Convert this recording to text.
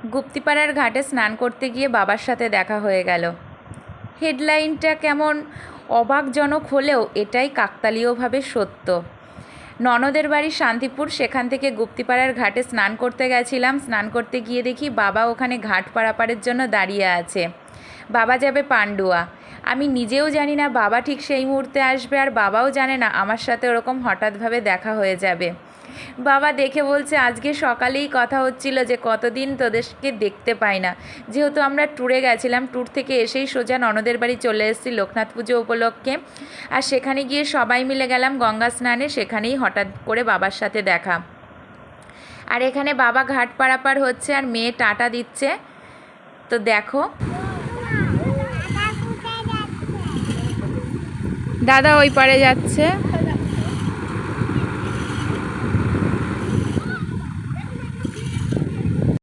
গুপ্তিপাড়ার ঘাটে স্নান করতে গিয়ে বাবার সাথে দেখা হয়ে গেল। হেডলাইনটা কেমন অবাকজনক হলেও এটাই কাকতালীয়ভাবে সত্য। ননদের বাড়ি শান্তিপুর, সেখান থেকে গুপ্তিপাড়ার ঘাটে স্নান করতে গেছিলাম। স্নান করতে গিয়ে দেখি বাবা ওখানে ঘাট পারাপারের জন্য দাঁড়িয়ে আছে। বাবা যাবে পান্ডুয়া। আমি নিজেও জানি না বাবা ঠিক সেই মুহূর্তে আসবে, আর বাবাও জানে না আমার সাথে ওরকম হঠাৎভাবে দেখা হয়ে যাবে। বাবা দেখে বলছে, আজকে সকালেই কথা হচ্ছিল যে কতদিন তোদেরকে দেখতে পাই না। যেহেতু আমরা ট্যুরে গেছিলাম, ট্যুর থেকে এসেই সোজা ননদের বাড়ি চলে এসেছি লোকনাথ পুজো উপলক্ষে, আর সেখানে গিয়ে সবাই মিলে গেলাম গঙ্গা স্নানে। সেখানেই হঠাৎ করে বাবার সাথে দেখা। আর এখানে বাবা ঘাট পারাপার হচ্ছে আর মেয়ে টাটা দিচ্ছে। তো দেখো, দাদা ওই পারে যাচ্ছে।